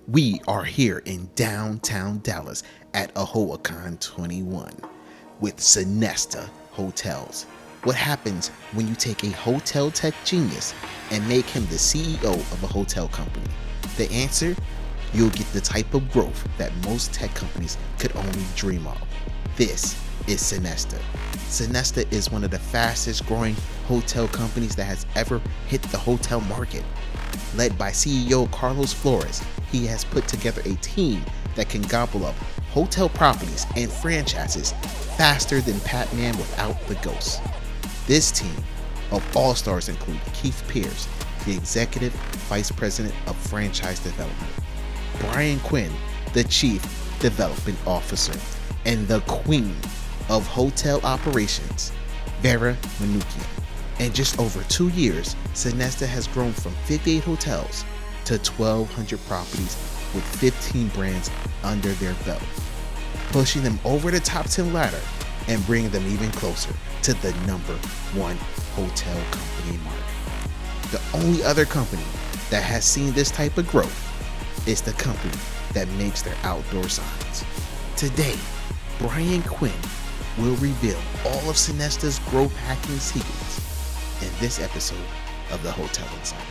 We are here in downtown Dallas at AHOACon 21 with Sonesta Hotels. What happens when you take a hotel tech genius and make him the CEO of a hotel company? The answer? You'll get the type of growth that most tech companies could only dream of. This is Sonesta. Sonesta is one of the fastest growing hotel companies that has ever hit the hotel market. Led by CEO Carlos Flores, he has put together a team that can gobble up hotel properties and franchises faster than Pac-Man without the ghost. This team of all-stars include Keith Pierce, the Executive Vice President of Franchise Development, Brian Quinn, the Chief Development Officer, and the Queen of Hotel Operations, Vera Manukian. In just over 2 years, Sonesta has grown from 58 hotels to 1,200 properties with 15 brands under their belt, pushing them over the top 10 ladder and bringing them even closer to the number one hotel company mark. The only other company that has seen this type of growth is the company that makes their outdoor signs. Today, Brian Quinn will reveal all of Sonesta's growth hacking secrets in this episode of The Hotel Insider.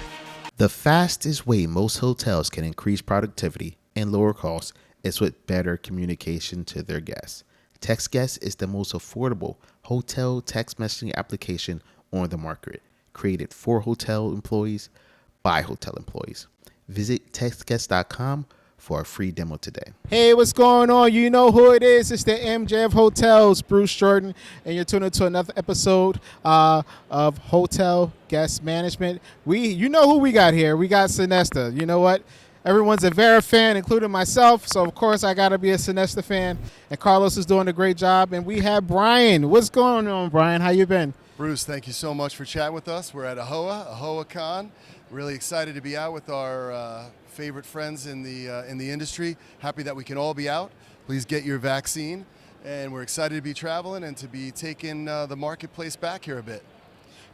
The fastest way most hotels can increase productivity and lower costs is with better communication to their guests. TextGuest is the most affordable hotel text messaging application on the market, created for hotel employees by hotel employees. Visit textguest.com for a free demo today. Hey, what's going on? You know who it is. It's the MJ of Hotels, Bruce Jordan, and you're tuning to another episode of Hotel Guest Management. You know who we got here. We got Sonesta. You know what? Everyone's a Vera fan, including myself, so of course I got to be a Sonesta fan, and Carlos is doing a great job, and we have Brian. What's going on, Brian? How you been? Bruce, thank you so much for chatting with us. We're at AHOACon. Really excited to be out with our favorite friends in the industry. Happy that we can all be out. Please get your vaccine. And we're excited to be traveling and to be taking the marketplace back here a bit.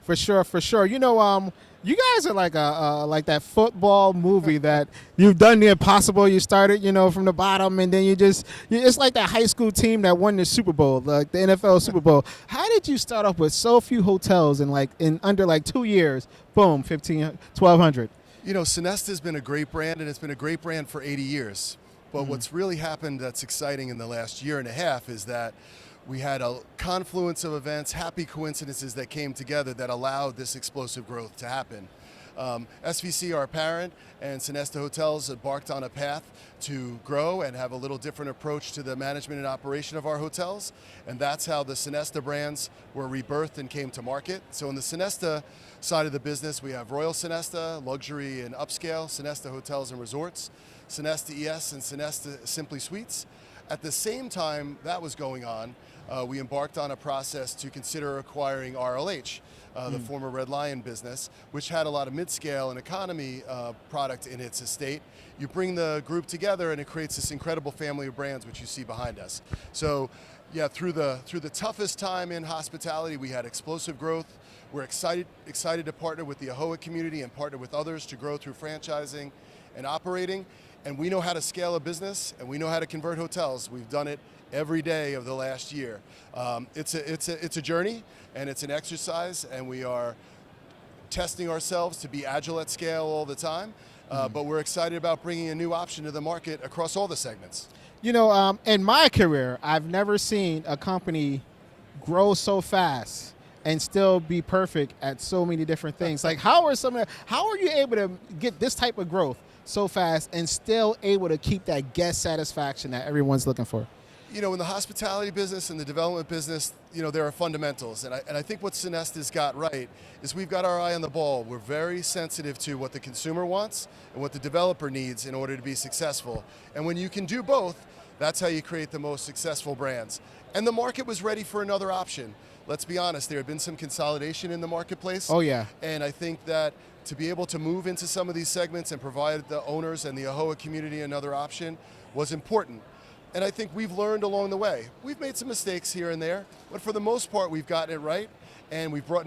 For sure, for sure. You know, you guys are like like that football movie that you've done the impossible. You started, from the bottom, and then it's like that high school team that won the Super Bowl, like the NFL Super Bowl. How did you start off with so few hotels in under 2 years? Boom, 1,200. You know, Sonesta's been a great brand, and it's been a great brand for 80 years. But what's really happened that's exciting in the last year and a half is that we had a confluence of events, happy coincidences that came together that allowed this explosive growth to happen. SVC, our parent, and Sonesta Hotels embarked on a path to grow and have a little different approach to the management and operation of our hotels. And that's how the Sonesta brands were rebirthed and came to market. So in the Sonesta side of the business, we have Royal Sonesta, luxury and upscale, Sonesta Hotels and Resorts, Sonesta ES, and Sonesta Simply Suites. At the same time that was going on, we embarked on a process to consider acquiring RLH, the former Red Lion business, which had a lot of mid-scale and economy product in its estate. You bring the group together and it creates this incredible family of brands, which you see behind us. So yeah, through the toughest time in hospitality, we had explosive growth. We're excited to partner with the AHOA community and partner with others to grow through franchising and operating. And we know how to scale a business, and we know how to convert hotels. We've done it every day of the last year. It's a journey, and it's an exercise, and we are testing ourselves to be agile at scale all the time. But we're excited about bringing a new option to the market across all the segments. You know, in my career, I've never seen a company grow so fast and still be perfect at so many different things. Like, how are you able to get this type of growth so fast and still able to keep that guest satisfaction that everyone's looking for? You know, in the hospitality business and the development business, there are fundamentals. And I think what Sonesta's got right is we've got our eye on the ball. We're very sensitive to what the consumer wants and what the developer needs in order to be successful. And when you can do both, that's how you create the most successful brands. And the market was ready for another option. Let's be honest, there had been some consolidation in the marketplace. Oh, yeah. And I think that to be able to move into some of these segments and provide the owners and the AHOA community another option was important. And I think we've learned along the way. We've made some mistakes here and there, but for the most part, we've gotten it right. And we brought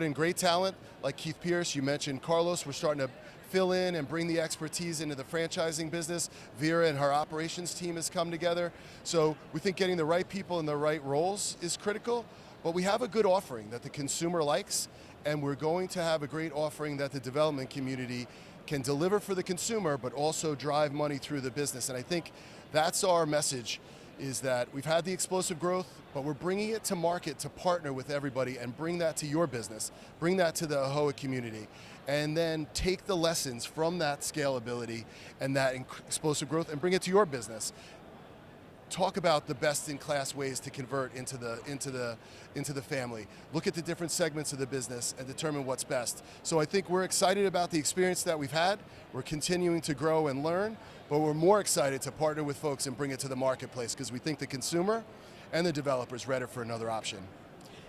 in great talent like Keith Pierce. You mentioned Carlos. We're starting to fill in and bring the expertise into the franchising business. Vera and her operations team has come together. So we think getting the right people in the right roles is critical, but we have a good offering that the consumer likes, and we're going to have a great offering that the development community can deliver for the consumer, but also drive money through the business. And I think that's our message, is that we've had the explosive growth, but we're bringing it to market to partner with everybody and bring that to your business, bring that to the AHOA community, and then take the lessons from that scalability and that explosive growth and bring it to your business. Talk about the best-in-class ways to convert into the family. Look at the different segments of the business and determine what's best. So I think we're excited about the experience that we've had. We're continuing to grow and learn, but we're more excited to partner with folks and bring it to the marketplace because we think the consumer and the developers ready for another option.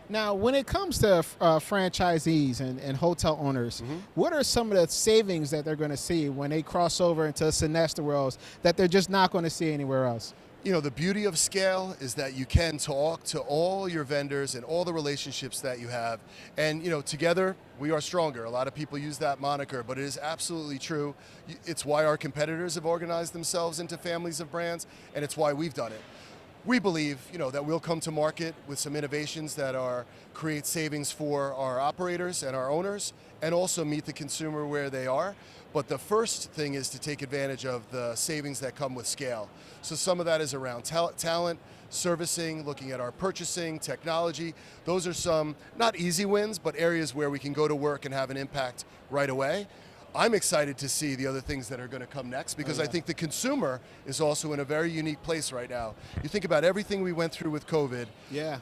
Now, when it comes to franchisees and hotel owners, what are some of the savings that they're going to see when they cross over into Sonesta worlds that they're just not going to see anywhere else? You know, the beauty of scale is that you can talk to all your vendors and all the relationships that you have. And, you know, together we are stronger. A lot of people use that moniker, but it is absolutely true. It's why our competitors have organized themselves into families of brands, and it's why we've done it. We believe, you know, that we'll come to market with some innovations that create savings for our operators and our owners, and also meet the consumer where they are. But the first thing is to take advantage of the savings that come with scale. So some of that is around talent, servicing, looking at our purchasing, technology. Those are some, not easy wins, but areas where we can go to work and have an impact right away. I'm excited to see the other things that are going to come next because I think the consumer is also in a very unique place right now. You think about everything we went through with COVID,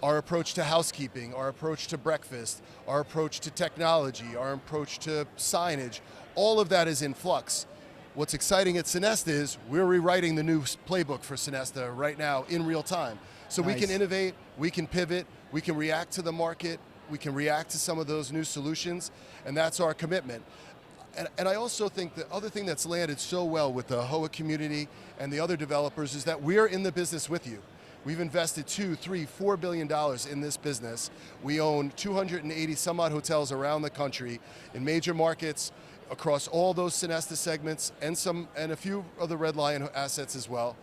our approach to housekeeping, our approach to breakfast, our approach to technology, our approach to signage, all of that is in flux. What's exciting at Sonesta is we're rewriting the new playbook for Sonesta right now in real time. So we can innovate, we can pivot, we can react to the market, we can react to some of those new solutions, and that's our commitment. And I also think the other thing that's landed so well with the AHOA community and the other developers is that we're in the business with you. We've invested $2, $3, $4 billion in this business. We own 280 some odd hotels around the country in major markets across all those Sonesta segments and a few of the Red Lion assets as well.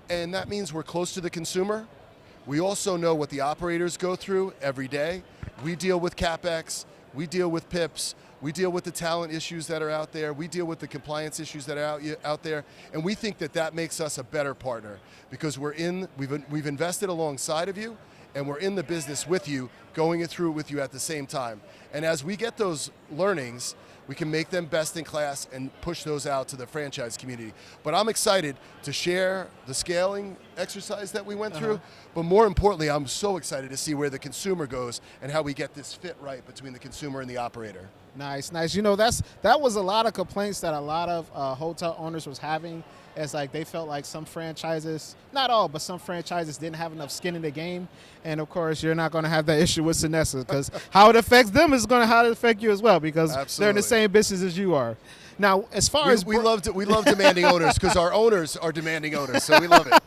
And that means we're close to the consumer. We also know what the operators go through every day. We deal with CapEx, we deal with PIPs, we deal with the talent issues that are out there, we deal with the compliance issues that are out there, and we think that that makes us a better partner because we've invested alongside of you, and we're in the business with you, going it through with you at the same time. And as we get those learnings, we can make them best in class and push those out to the franchise community. But I'm excited to share the scaling exercise that we went through, but more importantly, I'm so excited to see where the consumer goes and how we get this fit right between the consumer and the operator. Nice, nice. You know, that was a lot of complaints that a lot of hotel owners was having. As like they felt like some franchises, not all, but some franchises didn't have enough skin in the game. And of course, you're not going to have that issue with Sonesta because how it affects them is going to how it affect you as well because they're in the same business as you are. Now, as far as we love demanding owners because our owners are demanding owners, so we love it.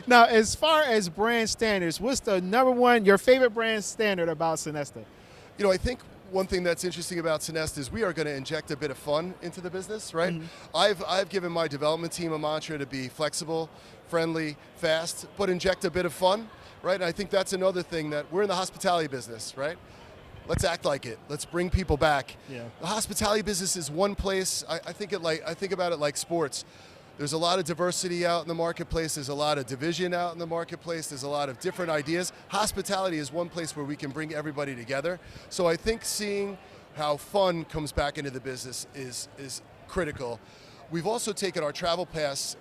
Now, as far as brand standards, what's the number one, your favorite brand standard about Sonesta? You know, I think one thing that's interesting about Sonesta is we are going to inject a bit of fun into the business, right? I've given my development team a mantra to be flexible, friendly, fast, but inject a bit of fun, right? And I think that's another thing that we're in the hospitality business, right? Let's act like it. Let's bring people back. The hospitality business is one place. I think about it like sports. There's a lot of diversity out in the marketplace. There's a lot of division out in the marketplace. There's a lot of different ideas. Hospitality is one place where we can bring everybody together. So I think seeing how fun comes back into the business is critical. We've also taken our Travel Pass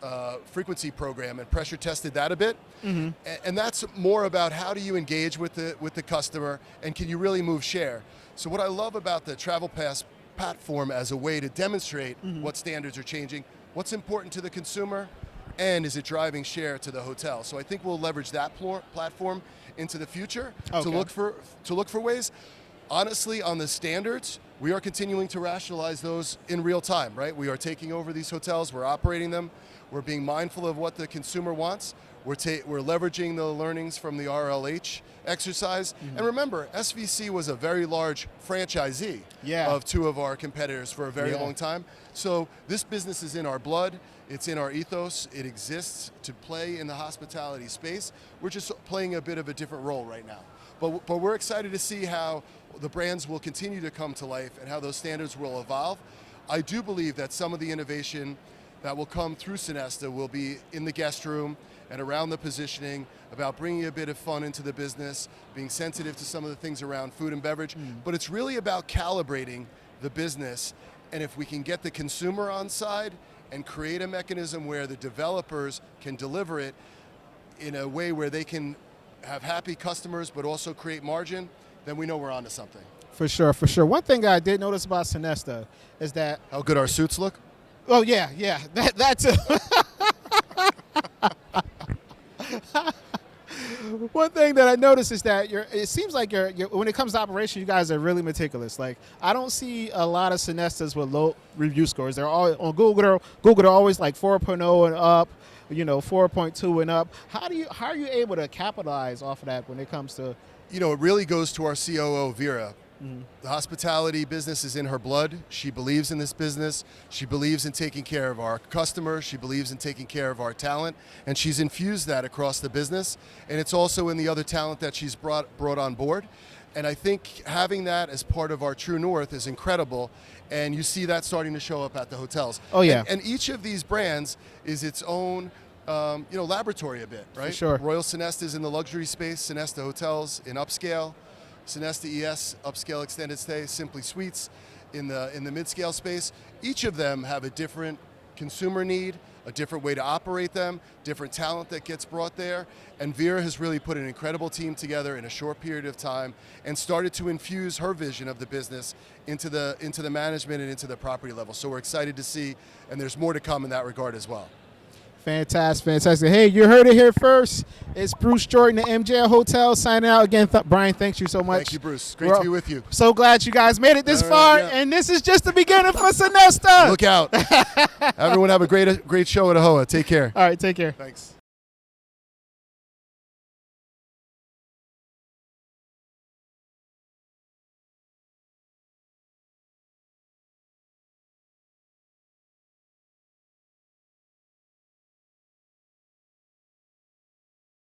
frequency program and pressure tested that a bit. And that's more about how do you engage with the customer and can you really move share. So what I love about the Travel Pass platform as a way to demonstrate what standards are changing, what's important to the consumer, and is it driving share to the hotel? So I think we'll leverage that platform into the future to look for ways. Honestly, on the standards, we are continuing to rationalize those in real time, right? We are taking over these hotels, we're operating them, we're being mindful of what the consumer wants, we're leveraging the learnings from the RLH exercise. And remember, SVC was a very large franchisee of two of our competitors for a very long time. So this business is in our blood, it's in our ethos, it exists to play in the hospitality space. We're just playing a bit of a different role right now. But we're excited to see how the brands will continue to come to life and how those standards will evolve. I do believe that some of the innovation that will come through Sonesta will be in the guest room and around the positioning, about bringing a bit of fun into the business, being sensitive to some of the things around food and beverage. But it's really about calibrating the business, and if we can get the consumer on side and create a mechanism where the developers can deliver it in a way where they can have happy customers but also create margin, then we know we're onto something. For sure, for sure. One thing I did notice about Sonesta is that... How good our suits look? Oh, yeah, that too. One thing that I noticed is that it seems like when it comes to operation, you guys are really meticulous. Like, I don't see a lot of Sonestas with low review scores. They're all on Google. They're always like 4.0 and up, 4.2 and up. How are you able to capitalize off of that when it comes to... It really goes to our COO, Vera. The hospitality business is in her blood. She believes in this business. She believes in taking care of our customers. She believes in taking care of our talent. And she's infused that across the business. And it's also in the other talent that she's brought on board. And I think having that as part of our true north is incredible. And you see that starting to show up at the hotels. Oh, yeah. And each of these brands is its own laboratory a bit, right? For sure. Royal Sonesta is in the luxury space. Sonesta Hotels in upscale. Sonesta ES, upscale extended stay, Simply Suites in the mid-scale space. Each of them have a different consumer need, a different way to operate them, different talent that gets brought there. And Vera has really put an incredible team together in a short period of time and started to infuse her vision of the business into the management and into the property level. So we're excited to see, and there's more to come in that regard as well. Fantastic. Hey, you heard it here first. It's Bruce Jordan, the MJ Hotel, signing out again. Brian, thanks you so much. Thank you, Bruce. Great to be with you. So glad you guys made it this far, and this is just the beginning for Sonesta. Look out. Everyone have a great show at AHOA. Take care. All right, take care. Thanks.